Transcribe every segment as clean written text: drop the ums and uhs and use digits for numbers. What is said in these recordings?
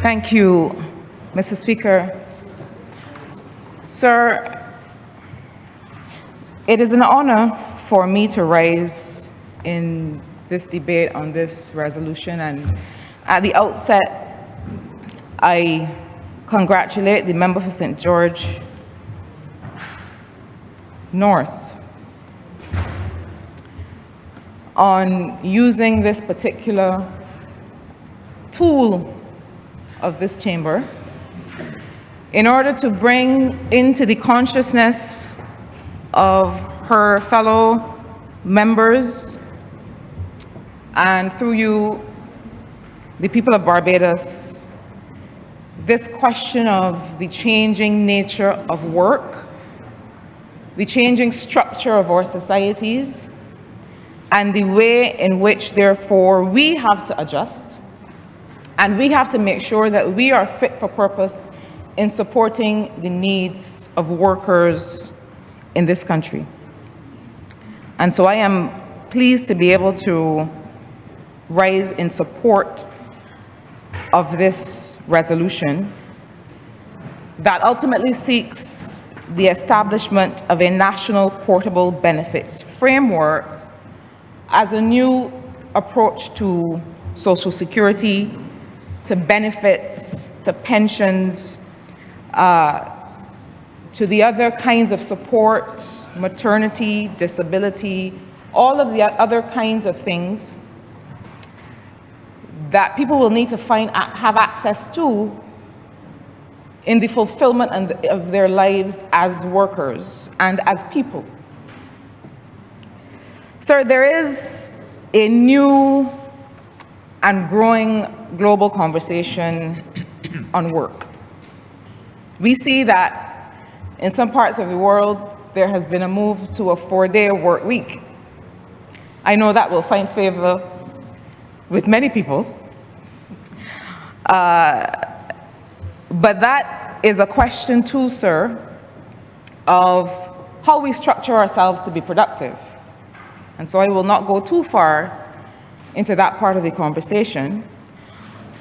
Thank you, Mr. Speaker. Sir, it is an honor for me to rise in this debate on this resolution, and at the outset, I congratulate the member for St. George North on using this particular tool of this chamber in order to bring into the consciousness of her fellow members and through you, the people of Barbados, this question of the changing nature of work, the changing structure of our societies, and the way in which, therefore, we have to adjust, and we have to make sure that we are fit for purpose in supporting the needs of workers in this country. And so I am pleased to be able to rise in support of this resolution that ultimately seeks the establishment of a national portable benefits framework as a new approach to social security, to benefits, to pensions, to the other kinds of support, maternity, disability, all of the other kinds of things that people will need to have access to in the fulfillment of their lives as workers and as people. Sir, there is a new and growing global conversation on work. We see that in some parts of the world, there has been a move to a 4-day work week. I know that will find favor with many people. But that is a question too, sir, of how we structure ourselves to be productive. And so I will not go too far into that part of the conversation.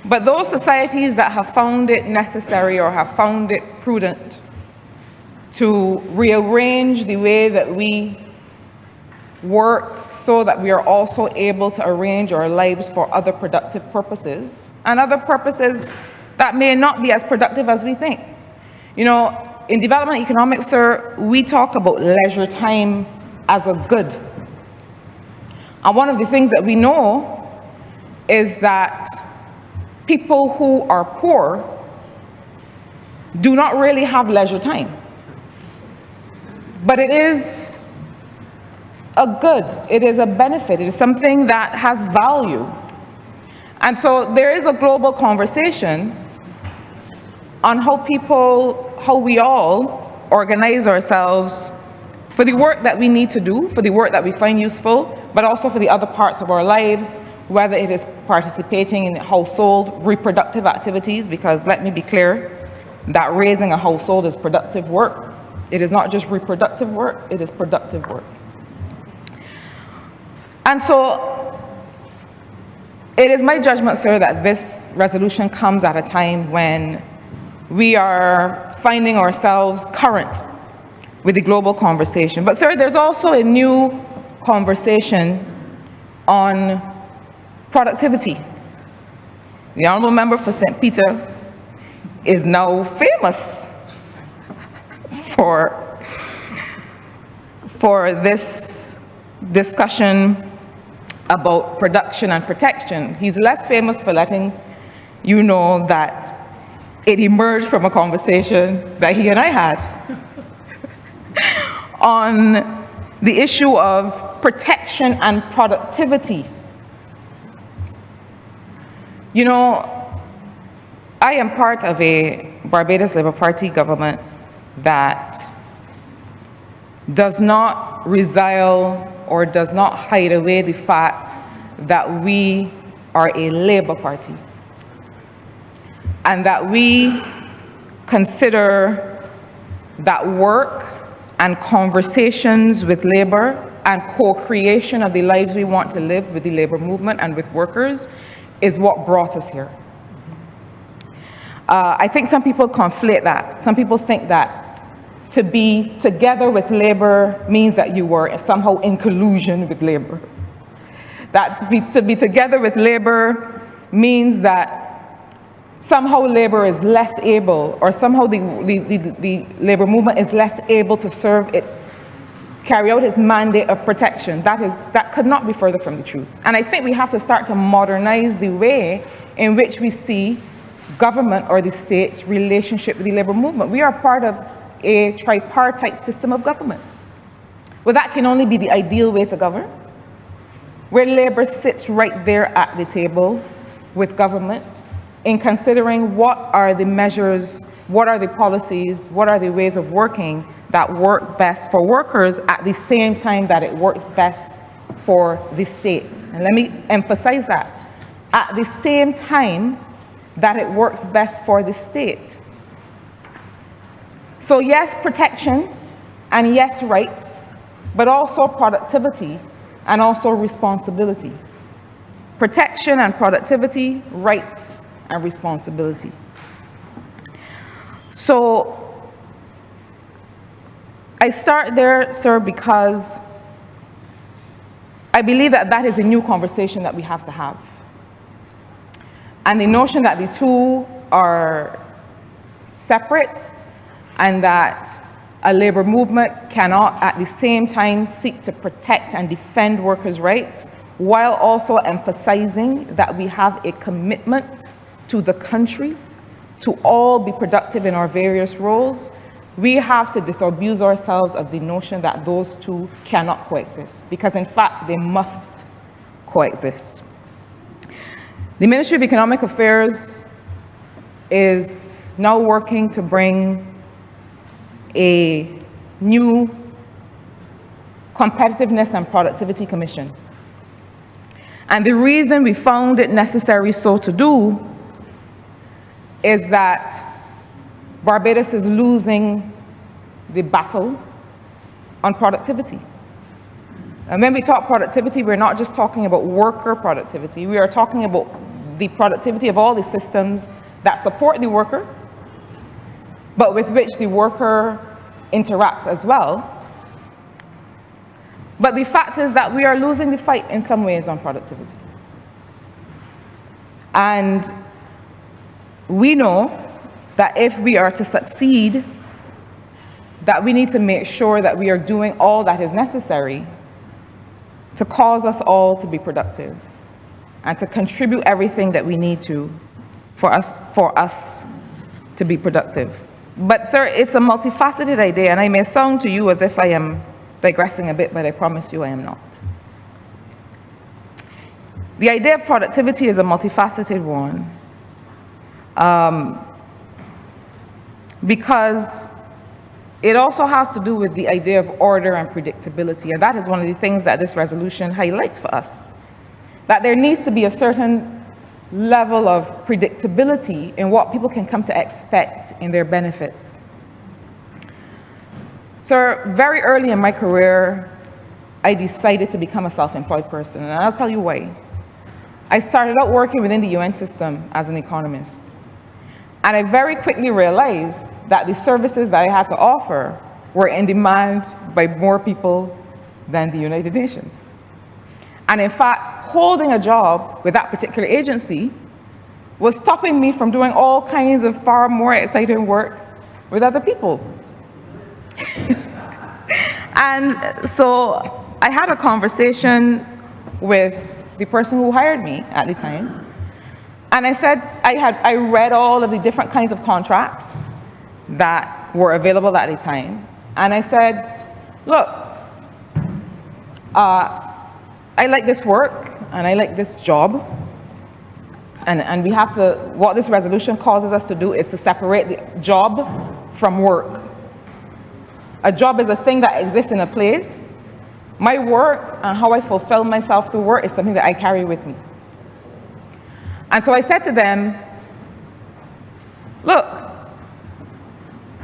But those societies that have found it necessary or have found it prudent to rearrange the way that we work so that we are also able to arrange our lives for other productive purposes and other purposes that may not be as productive as we think. You know, in development economics, sir, we talk about leisure time as a good. And one of the things that we know is that people who are poor do not really have leisure time. But it is a good, it is a benefit, it is something that has value. And so there is a global conversation on how we all organize ourselves for the work that we need to do, for the work that we find useful, but also for the other parts of our lives, whether it is participating in household reproductive activities, because let me be clear, that raising a household is productive work. It is not just reproductive work, it is productive work. And so it is my judgment, sir, that this resolution comes at a time when we are finding ourselves current with the global conversation. But sir, there's also a new conversation on productivity. The honorable member for St. Peter is now famous for this discussion about production and protection. He's less famous for letting you know that it emerged from a conversation that he and I had on the issue of protection and productivity. You know, I am part of a Barbados Labour Party government that does not resile or does not hide away the fact that we are a Labour Party and that we consider that work and conversations with Labour and co-creation of the lives we want to live with the Labour movement and with workers is what brought us here. I think some people conflate that. Some people think that to be together with labor means that you were somehow in collusion with labor. That to be together with labor means that somehow labor is less able, or somehow the labor movement is less able to carry out its mandate of protection. That could not be further from the truth. And I think we have to start to modernize the way in which we see government or the state's relationship with the labor movement. We are part of a tripartite system of government. Well, that can only be the ideal way to govern, where labor sits right there at the table with government in considering what are the measures, what are the policies, what are the ways of working that work best for workers at the same time that it works best for the state. And let me emphasize that. At the same time that it works best for the state. So yes, protection, and yes, rights, but also productivity, and also responsibility. Protection and productivity, rights and responsibility. So I start there, sir, because I believe that that is a new conversation that we have to have. And the notion that the two are separate and that a labor movement cannot at the same time seek to protect and defend workers' rights while also emphasizing that we have a commitment to the country to all be productive in our various roles, we have to disabuse ourselves of the notion that those two cannot coexist, because in fact they must coexist. The Ministry of Economic Affairs is now working to bring a new Competitiveness and Productivity Commission. And the reason we found it necessary so to do is that Barbados is losing the battle on productivity. And when we talk productivity, we're not just talking about worker productivity. We are talking about the productivity of all the systems that support the worker, but with which the worker interacts as well. But the fact is that we are losing the fight in some ways on productivity. And we know that if we are to succeed, that we need to make sure that we are doing all that is necessary to cause us all to be productive and to contribute everything that we need to for us to be productive. But sir, it's a multifaceted idea, and I may sound to you as if I am digressing a bit, but I promise you I am not. The idea of productivity is a multifaceted one because it also has to do with the idea of order and predictability, and that is one of the things that this resolution highlights for us, that there needs to be a certain level of predictability in what people can come to expect in their benefits. Sir, very early in my career, I decided to become a self-employed person, and I'll tell you why. I started out working within the UN system as an economist, and I very quickly realized that the services that I had to offer were in demand by more people than the United Nations. And in fact, holding a job with that particular agency was stopping me from doing all kinds of far more exciting work with other people. And so I had a conversation with the person who hired me at the time, and I said, I read all of the different kinds of contracts that were available at the time, and I said, look, I like this work and I like this job, and we have to, what this resolution causes us to do is to separate the job from work. A job is a thing that exists in a place. My work and how I fulfill myself through work is something that I carry with me. And so I said to them, look,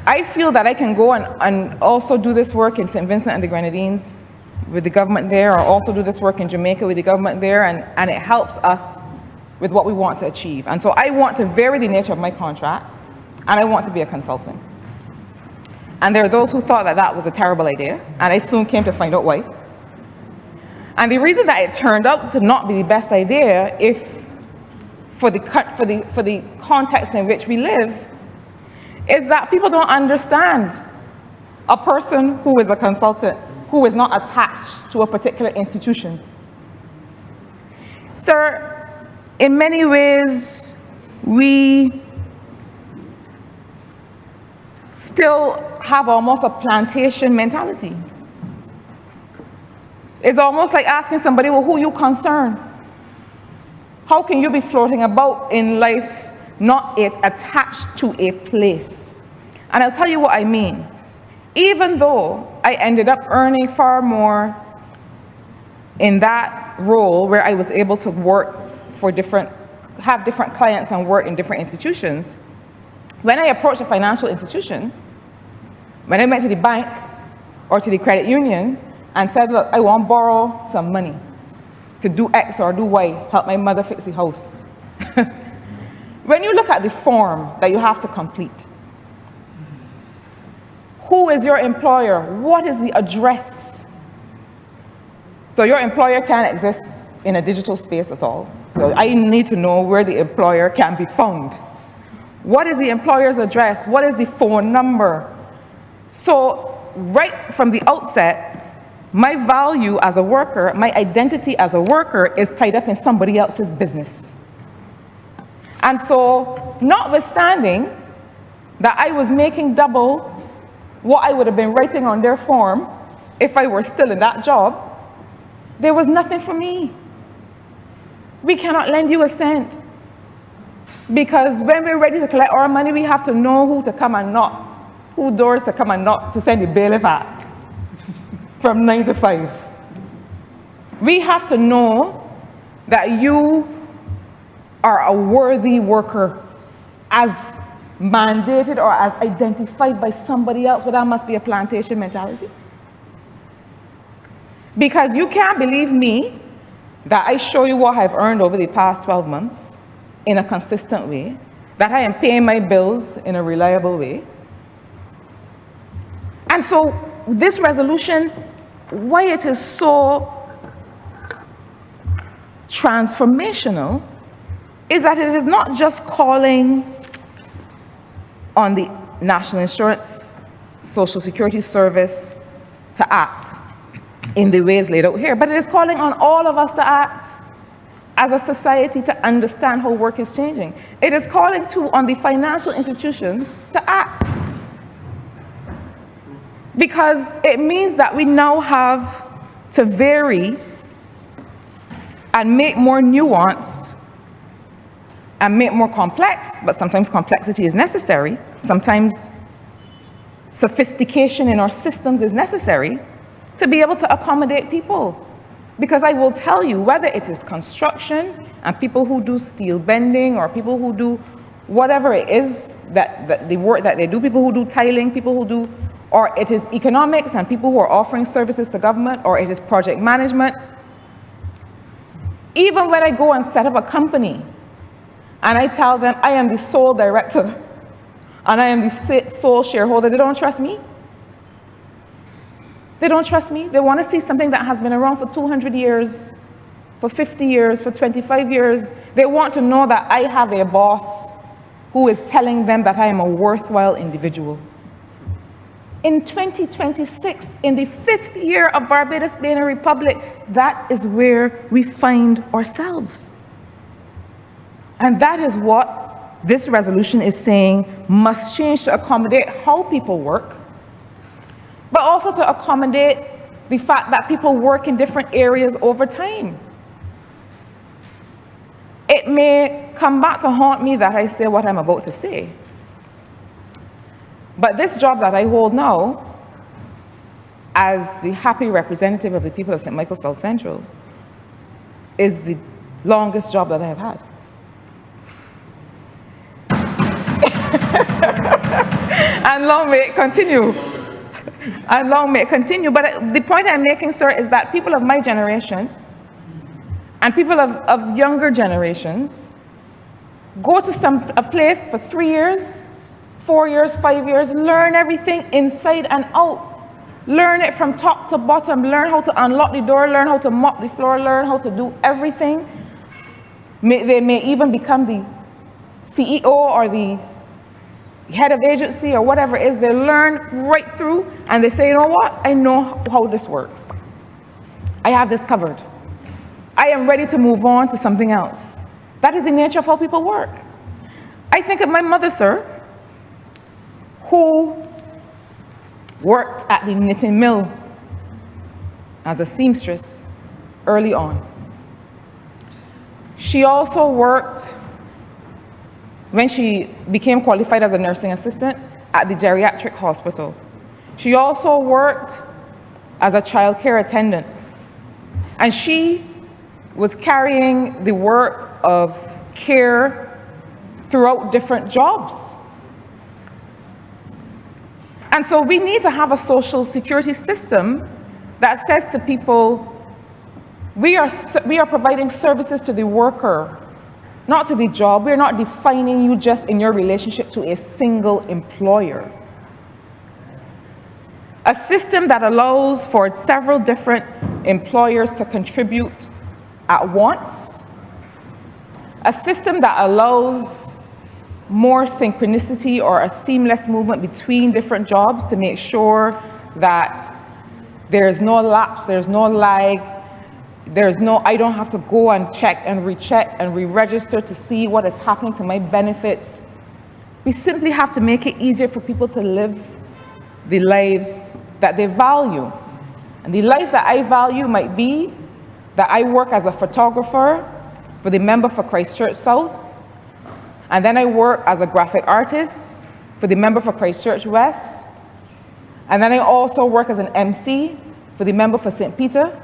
I feel that I can go and also do this work in St. Vincent and the Grenadines with the government there, or also do this work in Jamaica with the government there, and it helps us with what we want to achieve. And so I want to vary the nature of my contract and I want to be a consultant. And there are those who thought that that was a terrible idea, and I soon came to find out why. And the reason that it turned out to not be the best idea, for the context in which we live, is that people don't understand a person who is a consultant, who is not attached to a particular institution. Sir, in many ways, we still have almost a plantation mentality. It's almost like asking somebody, well, who you concern? How can you be floating about in life not attached to a place? And I'll tell you what I mean. Even though I ended up earning far more in that role where I was able to work for have different clients and work in different institutions, when I approached a financial institution, when I went to the bank or to the credit union and said, look, I want to borrow some money to do X or do Y, help my mother fix the house. When you look at the form that you have to complete, who is your employer? What is the address? So your employer can't exist in a digital space at all. So I need to know where the employer can be found. What is the employer's address? What is the phone number? So right from the outset, my value as a worker, my identity as a worker is tied up in somebody else's business. And so, notwithstanding that I was making double what I would have been writing on their form if I were still in that job, there was nothing for me. We cannot lend you a cent. Because when we're ready to collect our money, we have to know who to come and knock, who doors to come and knock to send the bailiff at from 9 to 5. We have to know that you are a worthy worker as mandated or as identified by somebody else, but that must be a plantation mentality. Because you can't believe me that I show you what I've earned over the past 12 months in a consistent way, that I am paying my bills in a reliable way. And so this resolution, why it is so transformational, is that it is not just calling on the National Insurance Social Security Service to act in the ways laid out here, but it is calling on all of us to act as a society to understand how work is changing. It is calling on the financial institutions to act. Because it means that we now have to vary and make more nuanced and make more complex, but sometimes complexity is necessary. Sometimes sophistication in our systems is necessary to be able to accommodate people. Because I will tell you, whether it is construction and people who do steel bending or people who do whatever it is that the work that they do, people who do tiling, people who do, or it is economics and people who are offering services to government, or it is project management. Even when I go and set up a company and I tell them I am the sole director and I am the sole shareholder, they don't trust me. They don't trust me. They want to see something that has been around for 200 years, for 50 years, for 25 years. They want to know that I have a boss who is telling them that I am a worthwhile individual. In 2026, in the 5th year of Barbados being a republic, that is where we find ourselves. And that is what this resolution is saying must change to accommodate how people work, but also to accommodate the fact that people work in different areas over time. It may come back to haunt me that I say what I'm about to say. But this job that I hold now, as the happy representative of the people of St. Michael South Central, is the longest job that I have had. And long may it continue. And long may it continue. But the point I'm making, sir, is that people of my generation and people of younger generations go to a place for 3 years, 4 years, 5 years, learn everything inside and out. Learn it from top to bottom. Learn how to unlock the door, learn how to mop the floor, learn how to do everything. They may even become the CEO or the head of agency or whatever it is. They learn right through and they say, you know what? I know how this works. I have this covered. I am ready to move on to something else. That is the nature of how people work. I think of my mother, sir, who worked at the knitting mill as a seamstress early on. She also worked, when she became qualified as a nursing assistant, at the geriatric hospital. She also worked as a child care attendant. And she was carrying the work of care throughout different jobs. And so we need to have a social security system that says to people, we are providing services to the worker, not to the job. We're not defining you just in your relationship to a single employer. A system that allows for several different employers to contribute at once. A system that allows more synchronicity or a seamless movement between different jobs to make sure that there's no lapse, there's no lag, I don't have to go and check and recheck and re-register to see what is happening to my benefits. We simply have to make it easier for people to live the lives that they value. And the life that I value might be that I work as a photographer for the Member for Christchurch South, and then I work as a graphic artist for the Member for Christchurch West, and then I also work as an MC for the Member for St. Peter.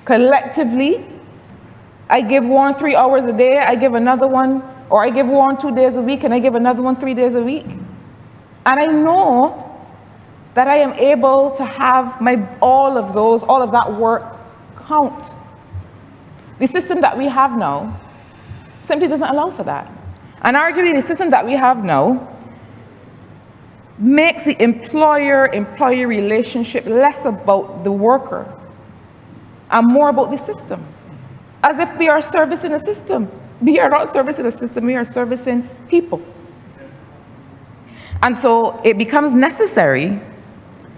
Collectively, I give one 3 hours a day, I give another one, or I give one 2 days a week, and I give another one 3 days a week. And I know that I am able to have all of that work count. The system that we have now simply doesn't allow for that. And arguably, the system that we have now makes the employer-employee relationship less about the worker and more about the system. As if we are servicing a system. We are not servicing a system, we are servicing people. And so it becomes necessary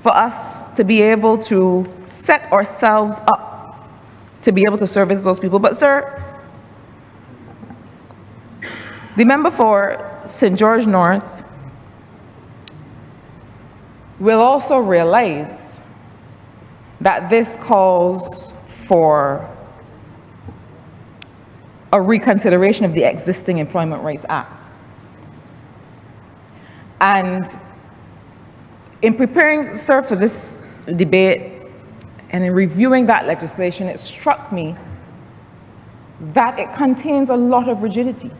for us to be able to set ourselves up to be able to service those people. But sir, the member for St. George North will also realize that this calls for a reconsideration of the existing Employment Rights Act. And in preparing, sir, for this debate and in reviewing that legislation, it struck me that it contains a lot of rigidity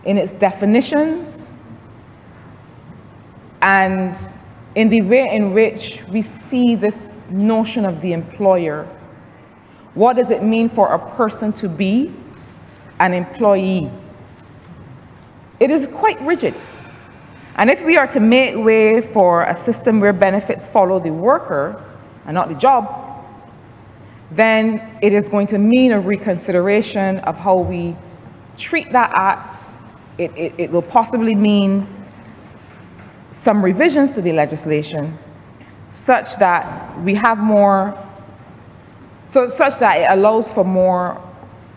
in its definitions and in the way in which we see this notion of the employer. What does it mean for a person to be an employee? It is quite rigid. And if we are to make way for a system where benefits follow the worker and not the job, then it is going to mean a reconsideration of how we treat that act. It will possibly mean some revisions to the legislation such that we have more, such that it allows for more,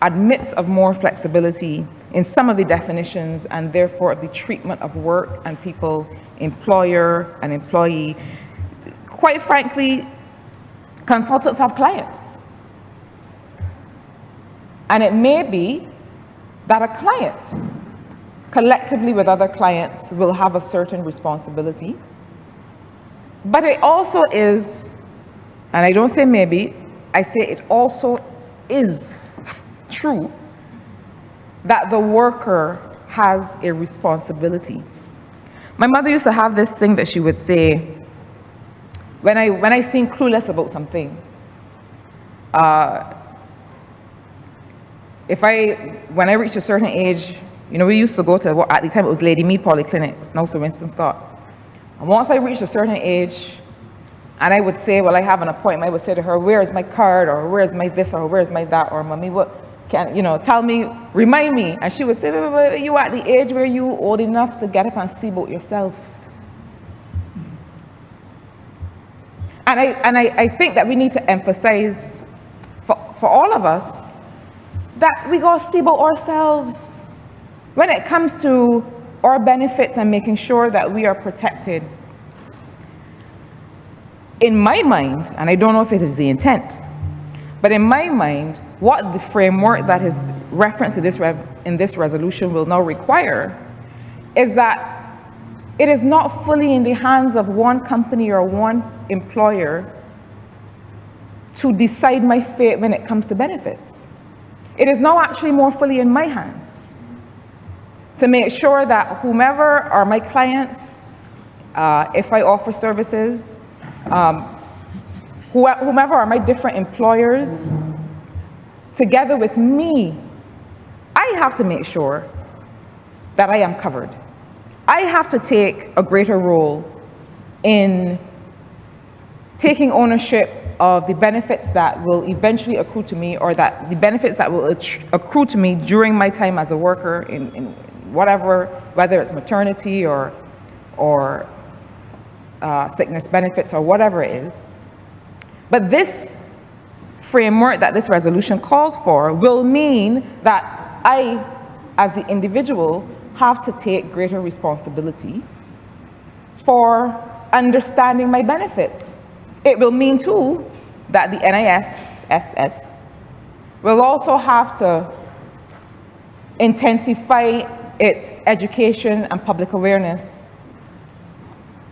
admits of more flexibility in some of the definitions and therefore of the treatment of work and people, employer and employee. Quite frankly, consultants have clients. And it may be that a client, collectively with other clients, will have a certain responsibility. But it also is, and I don't say maybe, I say it also is true that the worker has a responsibility. My mother used to have this thing that she would say when I seem clueless about something. When I reach a certain age, You know, we used to go to, at the time it was Lady Mead Polyclinics, now Sir Winston Scott. And once I reached a certain age, and I would say, well, I have an appointment, I would say to her, where is my card, or where is my this, or where is my that, or mommy, what can, you know, tell me, remind me. And she would say, well, you at the age where you old enough to get up and see about yourself. And I think that we need to emphasize for all of us that we gotta see about ourselves when it comes to our benefits and making sure that we are protected. In my mind, and I don't know if it is the intent, but in my mind, what the framework that is referenced in this resolution will now require is that it is not fully in the hands of one company or one employer to decide my fate when it comes to benefits. It is now actually more fully in my hands to make sure that whomever are my clients, if I offer services, whomever are my different employers, together with me, I have to make sure that I am covered. I have to take a greater role in taking ownership of the benefits that will eventually accrue to me, or that the benefits that will accrue to me during my time as a worker in whatever, whether it's maternity or sickness benefits or whatever it is. But this framework that this resolution calls for will mean that I, as the individual, have to take greater responsibility for understanding my benefits. It will mean too that the NISSS will also have to intensify its education and public awareness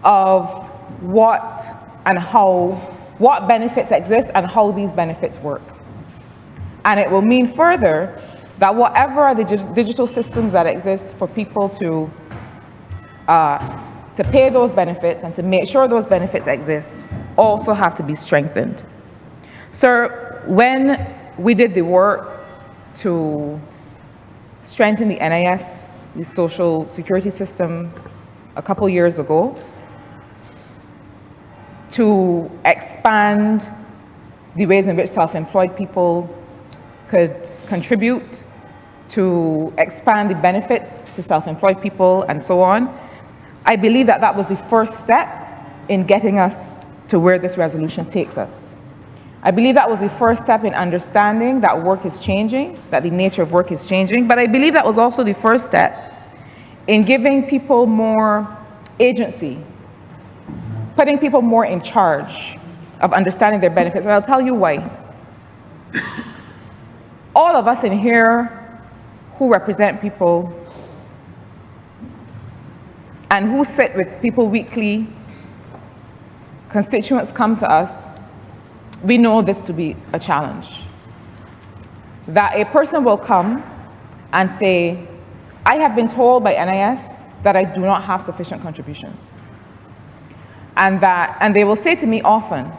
of what benefits exist and how these benefits work. And it will mean further that whatever are the digital systems that exist for people to pay those benefits and to make sure those benefits exist also have to be strengthened. So when we did the work to strengthen the NIS, the social security system, a couple years ago, to expand the ways in which self-employed people could contribute, to expand the benefits to self-employed people, and so on, I believe that that was the first step in getting us to where this resolution takes us. I believe that was the first step in understanding that work is changing, that the nature of work is changing, but I believe that was also the first step in giving people more agency, putting people more in charge of understanding their benefits, and I'll tell you why. All of us in here who represent people and who sit with people weekly, constituents come to us, we know this to be a challenge. That a person will come and say, I have been told by NIS that I do not have sufficient contributions. And they will say to me often,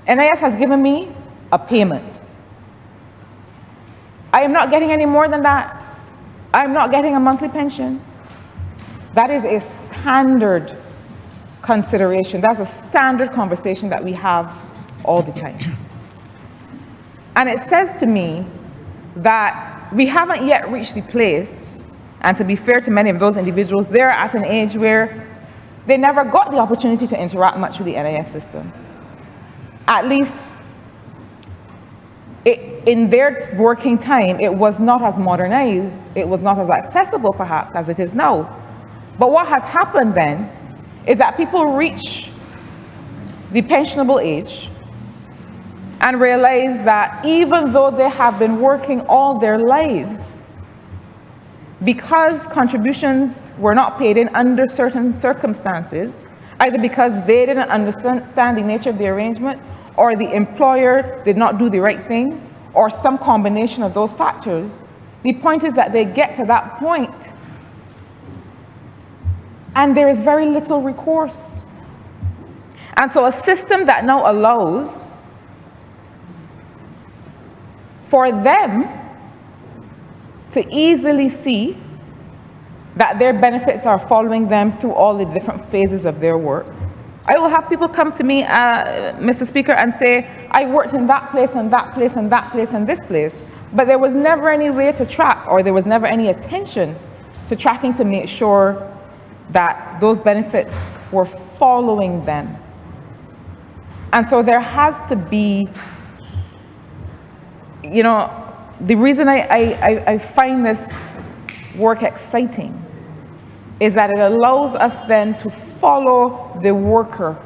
NIS has given me a payment. I am not getting any more than that. I'm not getting a monthly pension. That is a standard consideration. That's a standard conversation that we have all the time. And it says to me that we haven't yet reached the place, and to be fair to many of those individuals, they're at an age where they never got the opportunity to interact much with the NIS system. At least in their working time, it was not as modernized, it was not as accessible perhaps as it is now. But what has happened then is that people reach the pensionable age and realize that even though they have been working all their lives, because contributions were not paid in under certain circumstances, either because they didn't understand the nature of the arrangement, or the employer did not do the right thing, or some combination of those factors, the point is that they get to that point and there is very little recourse. And so a system that now allows for them to easily see that their benefits are following them through all the different phases of their work. I will have people come to me, Mr. Speaker, and say, I worked in that place and that place and that place and this place, but there was never any way to track, or there was never any attention to tracking to make sure that those benefits were following them. And so there has to be, you know, the reason I find this work exciting is that it allows us then to follow the worker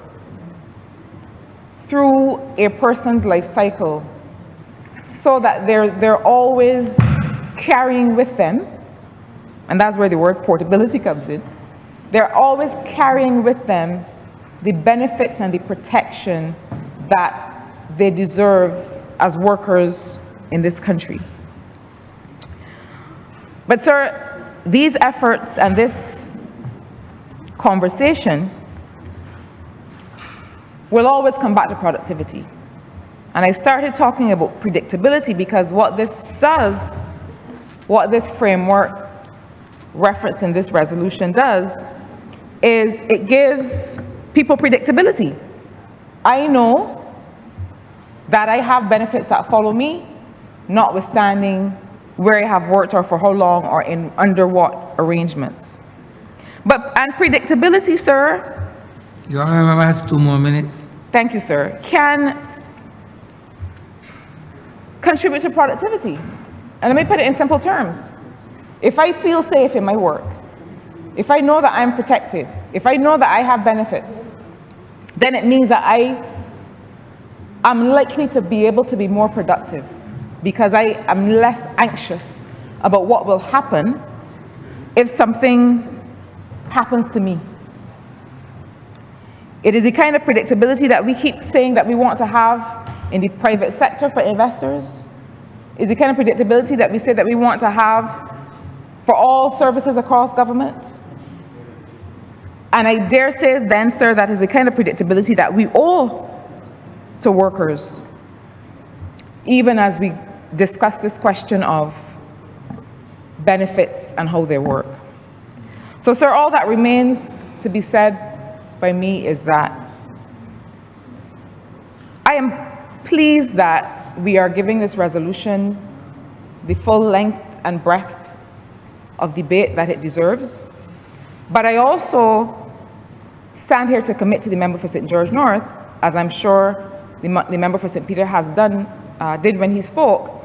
through a person's life cycle, so that they're always carrying with them, and that's where the word portability comes in. They're always carrying with them the benefits and the protection that they deserve as workers in this country. But sir, these efforts and this conversation will always come back to productivity. And I started talking about predictability because what this does, what this framework referenced in this resolution does, is it gives people predictability. I know that I have benefits that follow me, notwithstanding where I have worked or for how long or under what arrangements. And predictability, sir. Your Honor, has 2 more minutes. Thank you, sir. Can contribute to productivity. And let me put it in simple terms. If I feel safe in my work, if I know that I'm protected, if I know that I have benefits, then it means that I'm likely to be able to be more productive, because I am less anxious about what will happen if something happens to me. It is the kind of predictability that we keep saying that we want to have in the private sector for investors. It's the kind of predictability that we say that we want to have for all services across government. And I dare say then, sir, that is the kind of predictability that we owe to workers, even as we discuss this question of benefits and how they work. So, sir, all that remains to be said by me is that I am pleased that we are giving this resolution the full length and breadth of debate that it deserves. But I also stand here to commit to the member for St. George North, as I'm sure the member for St. Peter has did when he spoke,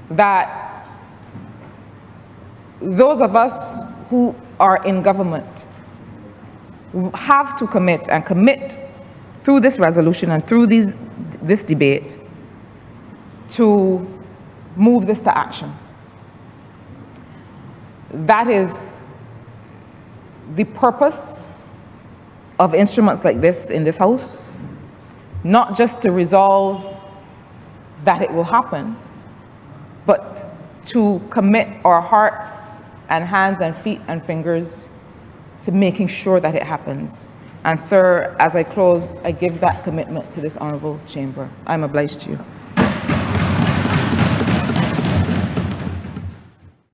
that those of us who are in government have to commit through this resolution and through this debate to move this to action. That is the purpose of instruments like this in this House, not just to resolve that it will happen, but to commit our hearts and hands and feet and fingers to making sure that it happens. And sir, as I close, I give that commitment to this honorable chamber. I'm obliged to you.